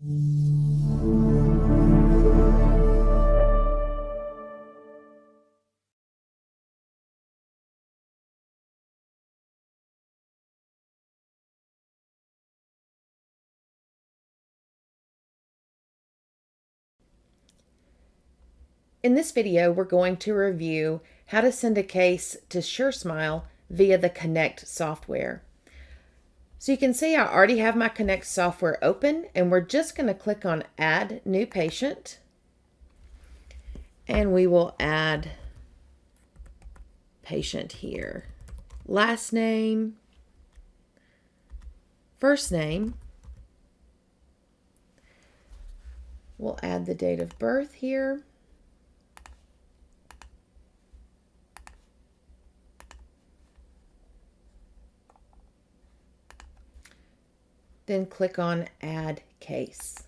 In this video, we're going to review how to send a case to SureSmile via the Connect software. So you can see I already have my Connect software open, and we're just going to click on Add New Patient, and we will add patient here. Last name, first name. We'll add the date of birth here. Then click on Add Case.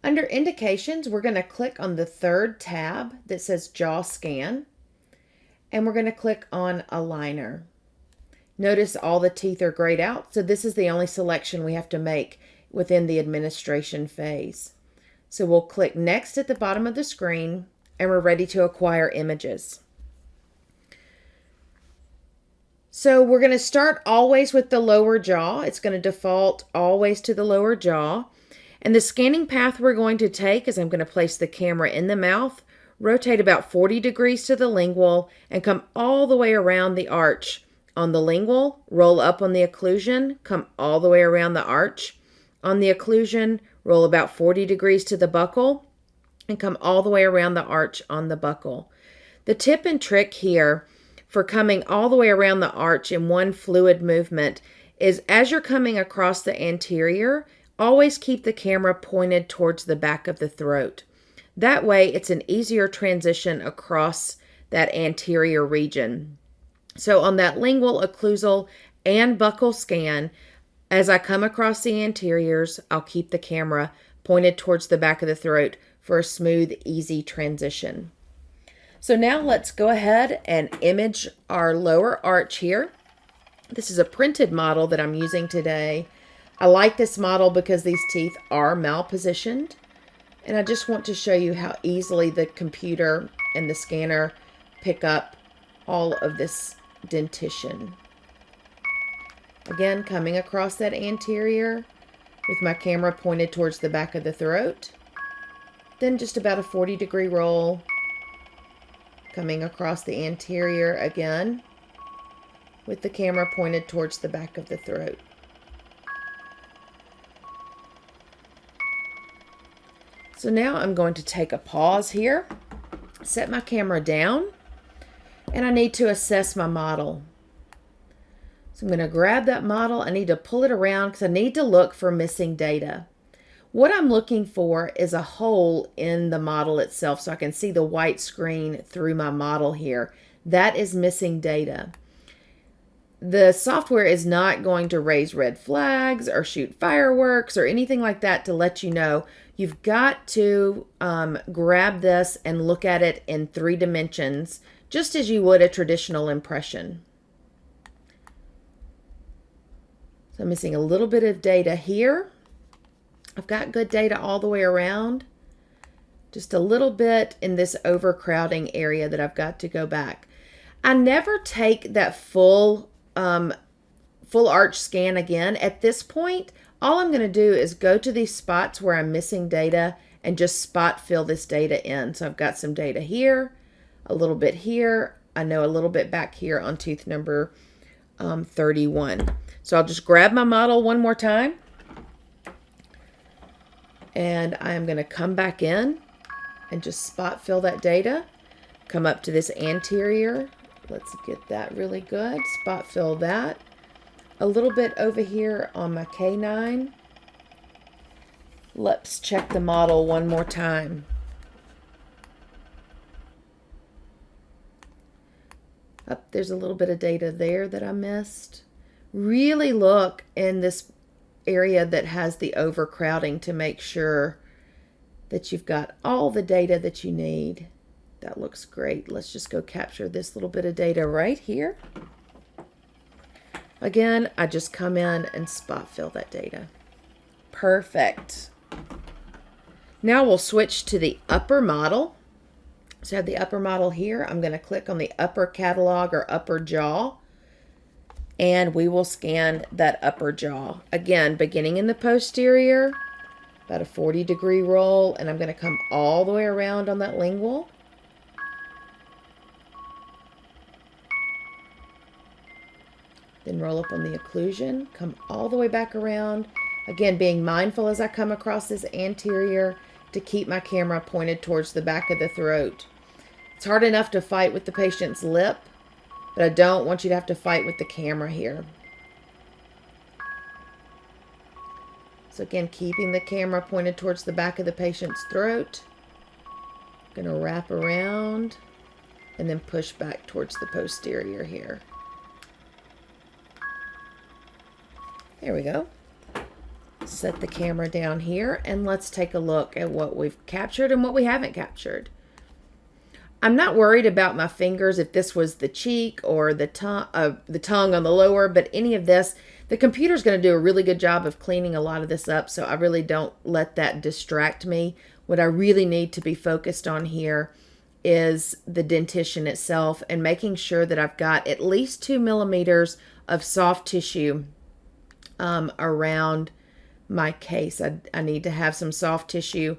Under Indications, we're going to click on the third tab that says Jaw Scan, and we're going to click on Aligner. Notice all the teeth are grayed out, so this is the only selection we have to make within the administration phase. So we'll click Next at the bottom of the screen, and we're ready to acquire images. So we're going to start always with the lower jaw. It's going to default always to the lower jaw. And the scanning path we're going to take is I'm going to place the camera in the mouth, rotate about 40 degrees to the lingual, and come all the way around the arch on the lingual, roll up on the occlusion, come all the way around the arch. On the occlusion, roll about 40 degrees to the buccal, and come all the way around the arch on the buccal. The tip and trick here for coming all the way around the arch in one fluid movement is as you're coming across the anterior, always keep the camera pointed towards the back of the throat. That way it's an easier transition across that anterior region. So on that lingual, occlusal, and buccal scan, as I come across the anteriors, I'll keep the camera pointed towards the back of the throat for a smooth, easy transition. So now let's go ahead and image our lower arch here. This is a printed model that I'm using today. I like this model because these teeth are malpositioned. And I just want to show you how easily the computer and the scanner pick up all of this dentition. Again, coming across that anterior with my camera pointed towards the back of the throat. Then just about a 40-degree roll. Coming across the anterior again with the camera pointed towards the back of the throat. So now I'm going to take a pause here, set my camera down, and I need to assess my model. So I'm going to grab that model. I need to pull it around because I need to look for missing data. What I'm looking for is a hole in the model itself so I can see the white screen through my model here. That is missing data. The software is not going to raise red flags or shoot fireworks or anything like that to let you know. You've got to grab this and look at it in 3 dimensions, just as you would a traditional impression. So I'm missing a little bit of data here. I've got good data all the way around. Just a little bit in this overcrowding area that I've got to go back. I never take that full arch scan again. At this point, all I'm going to do is go to these spots where I'm missing data and just spot fill this data in. So I've got some data here, a little bit here. I know a little bit back here on tooth number 31. So I'll just grab my model one more time. And I am going to come back in and just spot fill that data. Come up to this anterior. Let's get that really good. Spot fill that. A little bit over here on my canine. Let's check the model one more time. There's a little bit of data there that I missed. Really look in this area that has the overcrowding to make sure that you've got all the data that you need. That looks great. Let's just go capture this little bit of data right here. Again, I just come in and spot fill that data. Perfect. Now we'll switch to the upper model. So I have the upper model here. I'm going to click on the upper catalog or upper jaw, and we will scan that upper jaw. Again, beginning in the posterior, about a 40-degree roll, and I'm going to come all the way around on that lingual. Then roll up on the occlusion, come all the way back around. Again, being mindful as I come across this anterior to keep my camera pointed towards the back of the throat. It's hard enough to fight with the patient's lip, but I don't want you to have to fight with the camera here. So again, keeping the camera pointed towards the back of the patient's throat. I'm going to wrap around and then push back towards the posterior here. There we go. Set the camera down here, and let's take a look at what we've captured and what we haven't captured. I'm not worried about my fingers if this was the cheek or the tongue on the lower, but any of this, the computer's going to do a really good job of cleaning a lot of this up, so I really don't let that distract me. What I really need to be focused on here is the dentition itself and making sure that I've got at least 2 millimeters of soft tissue around my case. I need to have some soft tissue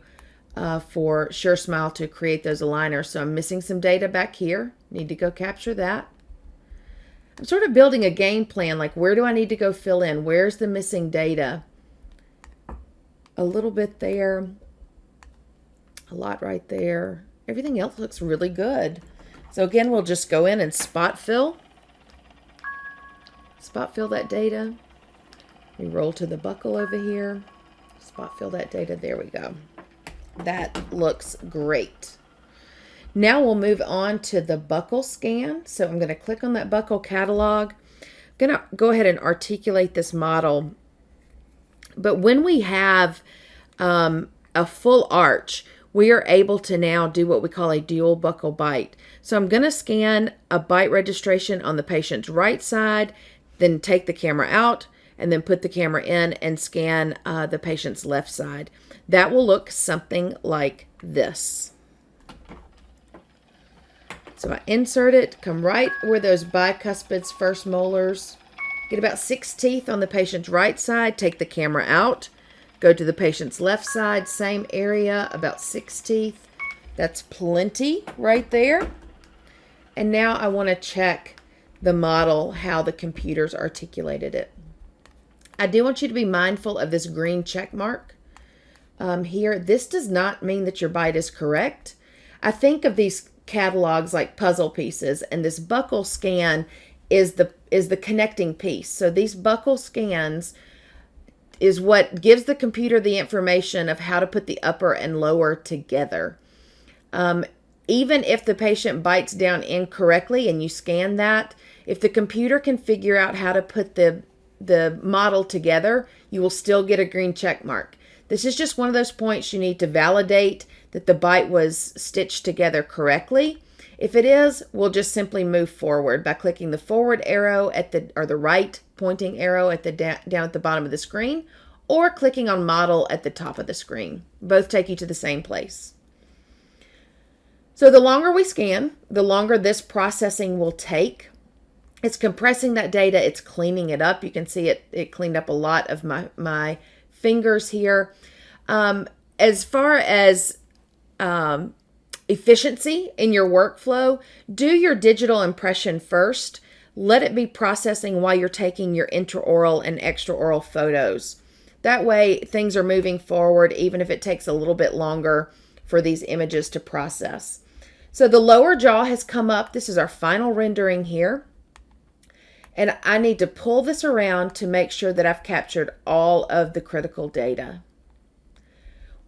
for SureSmile to create those aligners. So I'm missing some data back here. Need to go capture that. I'm sort of building a game plan, like where do I need to go fill in? Where's the missing data? A little bit there, a lot right there. Everything else looks really good. So again, we'll just go in and spot fill that data. We roll to the buccal over here, spot fill that data. There we go. That looks great. Now we'll move on to the buccal scan. So I'm going to click on that buccal catalog. I'm going to go ahead and articulate this model. But when we have a full arch, we are able to now do what we call a dual buccal bite. So I'm going to scan a bite registration on the patient's right side, then take the camera out, and then put the camera in and scan the patient's left side. That will look something like this. So I insert it, come right where those bicuspids first molars, get about 6 teeth on the patient's right side, take the camera out, go to the patient's left side, same area, about 6 teeth. That's plenty right there. And now I want to check the model, how the computer's articulated it. I do want you to be mindful of this green check mark here. This does not mean that your bite is correct. I think of these catalogs like puzzle pieces, and this buccal scan is the connecting piece. So these buccal scans is what gives the computer the information of how to put the upper and lower together. Even if the patient bites down incorrectly and you scan that, if the computer can figure out how to put the model together, you will still get a green check mark. This is just one of those points you need to validate that the bite was stitched together correctly. If it is, we'll just simply move forward by clicking the forward arrow or the right pointing arrow at the down at the bottom of the screen, or clicking on model at the top of the screen. Both take you to the same place. So the longer we scan, the longer this processing will take. It's compressing that data, it's cleaning it up. You can see it cleaned up a lot of my fingers here. As far as efficiency in your workflow, do your digital impression first. Let it be processing while you're taking your intraoral and extraoral photos. That way things are moving forward, even if it takes a little bit longer for these images to process. So the lower jaw has come up. This is our final rendering here. And I need to pull this around to make sure that I've captured all of the critical data.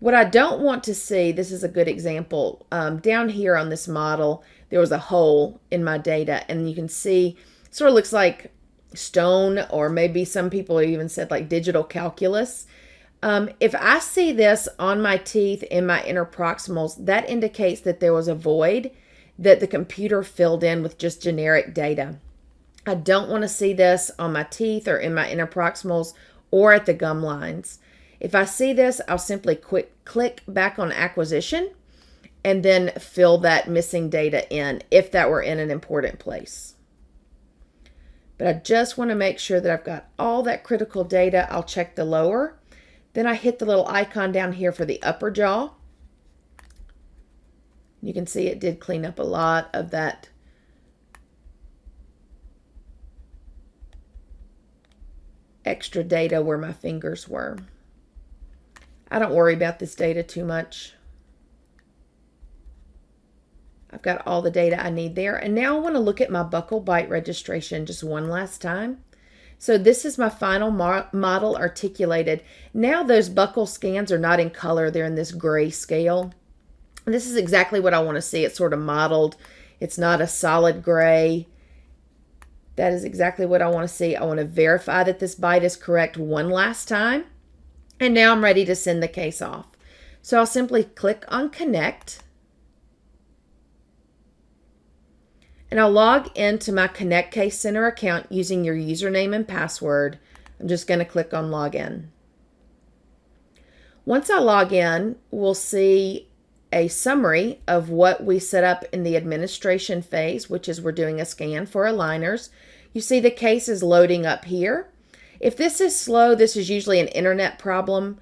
What I don't want to see, this is a good example, down here on this model, there was a hole in my data, and you can see, it sort of looks like stone, or maybe some people even said like digital calculus. If I see this on my teeth in my interproximals, that indicates that there was a void that the computer filled in with just generic data. I don't want to see this on my teeth or in my interproximals or at the gum lines. If I see this, I'll simply click back on acquisition and then fill that missing data in if that were in an important place. But I just want to make sure that I've got all that critical data. I'll check the lower. Then I hit the little icon down here for the upper jaw. You can see it did clean up a lot of that extra data where my fingers were. I don't worry about this data too much. I've got all the data I need there. And now I want to look at my buccal bite registration just one last time. So this is my final model articulated. Now those buccal scans are not in color. They're in this gray scale. And this is exactly what I want to see. It's sort of modeled. It's not a solid gray. That is exactly what I want to see. I want to verify that this bite is correct one last time. And now I'm ready to send the case off. So I'll simply click on Connect. And I'll log into my Connect Case Center account using your username and password. I'm just going to click on Login. Once I log in, we'll see a summary of what we set up in the administration phase, which is we're doing a scan for aligners. You see the case is loading up here. If this is slow, this is usually an internet problem,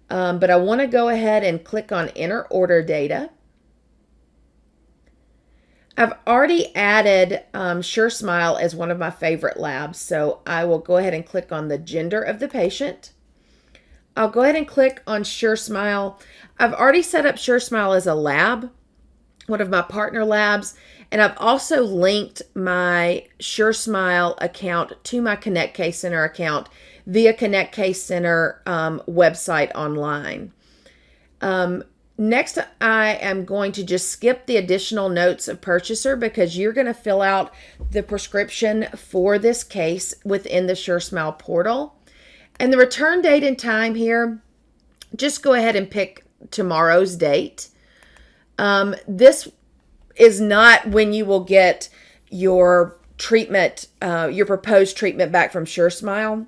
but I want to go ahead and click on Enter Order Data. I've already added SureSmile as one of my favorite labs, so I will go ahead and click on the gender of the patient. I'll go ahead and click on SureSmile. I've already set up SureSmile as a lab, one of my partner labs, and I've also linked my SureSmile account to my Connect Case Center account via Connect Case Center website online. Next, I am going to just skip the additional notes of purchaser because you're going to fill out the prescription for this case within the SureSmile portal. And the return date and time here, just go ahead and pick tomorrow's date. This is not when you will get your treatment, your proposed treatment back from SureSmile.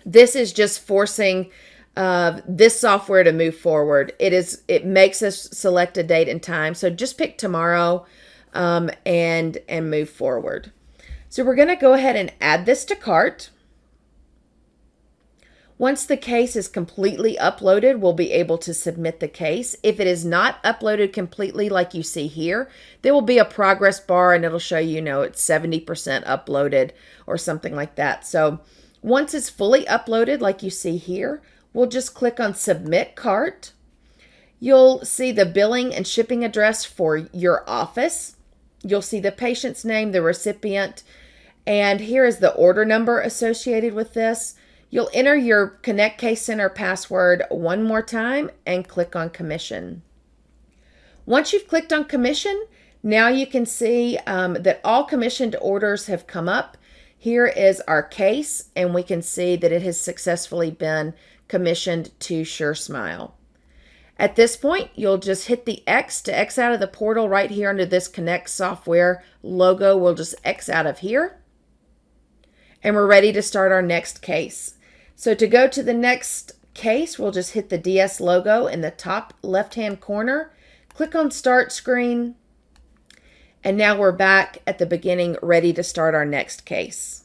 This is just forcing this software to move forward. It makes us select a date and time. So just pick tomorrow and move forward. So we're going to go ahead and add this to cart. Once the case is completely uploaded, we'll be able to submit the case. If it is not uploaded completely like you see here, there will be a progress bar and it'll show you, it's 70% uploaded or something like that. So once it's fully uploaded like you see here, we'll just click on Submit Cart. You'll see the billing and shipping address for your office. You'll see the patient's name, the recipient, and here is the order number associated with this. You'll enter your Connect Case Center password one more time and click on Commission. Once you've clicked on Commission, now you can see that all commissioned orders have come up. Here is our case, and we can see that it has successfully been commissioned to SureSmile. At this point, you'll just hit the X to X out of the portal right here under this Connect Software logo. We'll just X out of here. And we're ready to start our next case. So to go to the next case, we'll just hit the DS logo in the top left-hand corner, click on Start Screen, and now we're back at the beginning, ready to start our next case.